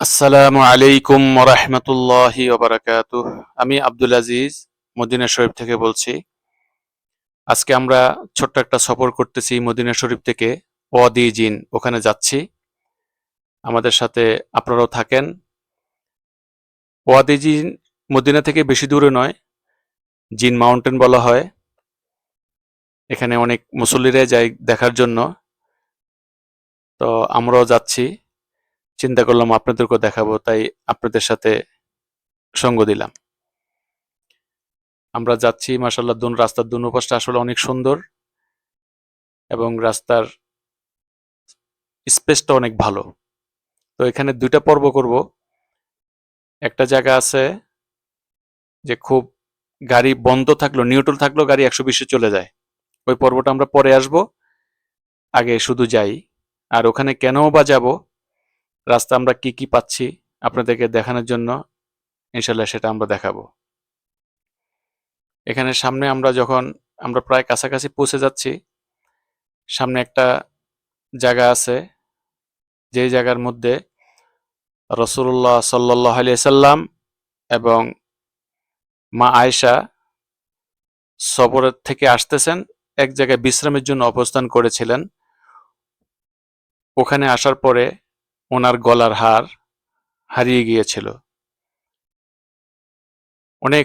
আসসালামু আলাইকুম ওরহমতুল্লাহি ওবারাকাতুহ। আমি আব্দুল আজিজ মদিনা শরীফ থেকে বলছি। আজকে আমরা ছোট্ট একটা সফর করতেছি মদিনা শরীফ থেকে ওয়াদি জিন, ওখানে যাচ্ছি। আমাদের সাথে আপনারাও থাকেন। ওয়াদি জিন মদিনা থেকে বেশি দূরে নয়, জিন মাউন্টেন বলা হয়। এখানে অনেক মুসল্লিরা যায় দেখার জন্য। তো আমরাও যাচ্ছি, চিন্তা করলাম আপনাদেরকেও দেখাবো, তাই আপনাদের সাথে সঙ্গ দিলাম। আমরা যাচ্ছি, মাশাআল্লাহ, রাস্তার দুপাশটা আসলে অনেক সুন্দর এবং রাস্তার স্পেসটা অনেক ভালো। তো এখানে দুইটা পর্ব করব। একটা জায়গা আছে যে খুব গাড়ি বন্ধ থাকলো, নিউট্রাল থাকলেও গাড়ি 120-এ চলে যায়। ওই পর্বটা আমরা পরে আসব, আগে শুধু যাই। আর ওখানে কেন বা যাব, রাস্তা আমরা কি কি পাচ্ছি আপনাদেরকে দেখানোর জন্য ইনশাল্লাহ সেটা আমরা দেখাবো। এখানে সামনে আমরা প্রায় কাছাকাছি পৌঁছে যাচ্ছি। সামনে একটা জায়গা আছে, যে জায়গার মধ্যে রাসূলুল্লাহ সাল্লাল্লাহু আলাইহি সাল্লাম এবং মা আয়েশা সফরের থেকে আসতেছেন, এক জায়গায় বিশ্রামের জন্য অবস্থান করেছিলেন। ওখানে আসার পরে ওনার গলার হার হারিয়ে গিয়েছিল। অনেক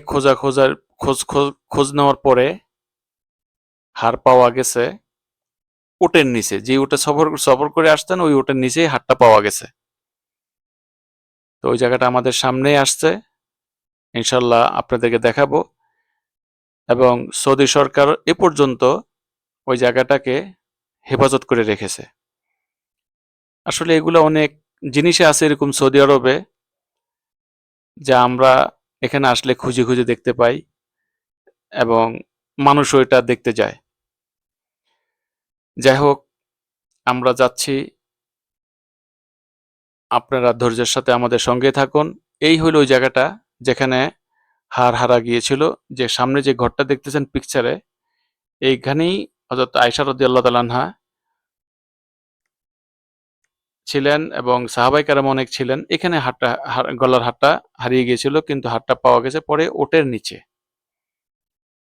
খোঁজ নেওয়ার পরে হার পাওয়া গেছে উটের নিচে। যে উটে সফর করে আসতেন, ওই উটের নিচেই হারটা পাওয়া গেছে। তো ওই জায়গাটা আমাদের সামনেই আসছে, ইনশাল্লাহ আপনাদেরকে দেখাবো। এবং সৌদি সরকার এ পর্যন্ত ওই জায়গাটাকে হেফাজত করে রেখেছে। আসলে এগুলো অনেক জিনিসে আছে এরকম সৌদি আরবে, যা আমরা এখানে আসলে খুঁজে খুঁজে দেখতে পাই এবং মানুষও এটা দেখতে যায়। যাই হোক, আমরা যাচ্ছি, আপনারা ধৈর্যের সাথে আমাদের সঙ্গে থাকুন। এই হলো ওই জায়গাটা যেখানে হার হারা গিয়েছিল। যে সামনে যে ঘরটা দেখতেছেন পিকচারে, এইখানেই হযরত আয়েশা রাদিয়াল্লাহু তাআলা আনহা ছিলেন এবং সাহাবায়ে কেরাম অনেক ছিলেন। এখানে গলার হারটা হারিয়ে গিয়েছিল, কিন্তু হারটা পাওয়া গেছে পরে ওটের নিচে।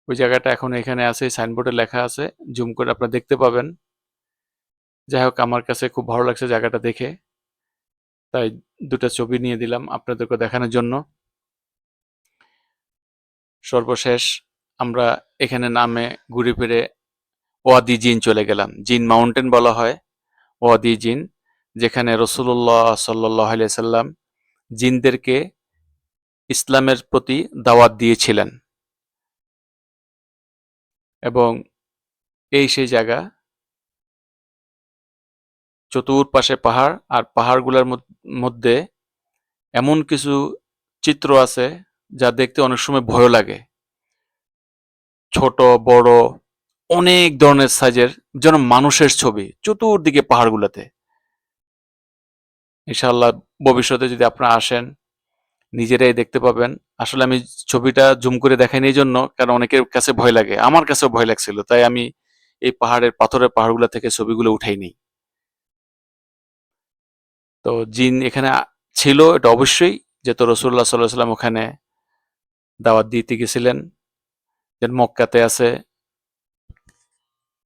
ওই জায়গাটা এখন এখানে আছে, সাইনবোর্ডে লেখা আছে, জুম করে আপনারা দেখতে পাবেন। যাই হোক, আমার কাছে খুব ভালো লাগছে জায়গাটা দেখে, তাই দুটা ছবি নিয়ে দিলাম আপনাদেরকে দেখানোর জন্য। সর্বশেষ আমরা এখানে নামে ঘুরে ফিরে ওয়াদি জিন চলে গেলাম। জিন মাউন্টেন বলা হয় ওয়াদি জিন, যেখানে রাসূলুল্লাহ সাল্লাল্লাহু আলাইহি সাল্লাম জিনদেরকে ইসলামের প্রতি দাওয়াত দিয়েছিলেন। এবং এই সেই জায়গা, চতুর্পাশে পাহাড়, আর পাহাড়গুলোর মধ্যে এমন কিছু চিত্র আছে যা দেখতে অনেক সময় ভয়ও লাগে। ছোট বড় অনেক ধরনের সাইজের, যেন মানুষের ছবি চতুর্দিকে পাহাড়গুলোতে। ইনশাআল্লাহ ভবিষ্যতে যদি আপনারা আসেন, নিজেরাই দেখতে পাবেন। আসলে আমি ছবিটা জুম করে দেখাইনি এই জন্য, কারণ অনেকের কাছে ভয় লাগে, আমার কাছেও ভয় লাগছিল, তাই আমি এই পাথরের পাহাড়গুলো থেকে ছবিগুলো উঠাই নিই। তো জিন এখানে ছিল, এটা অবশ্যই, যেহেতু রাসূলুল্লাহ সাল্লাল্লাহু আলাইহি ওয়াসাল্লাম ওখানে দাওয়াত দিতে গেছিলেন। যেন মক্কাতে আছে,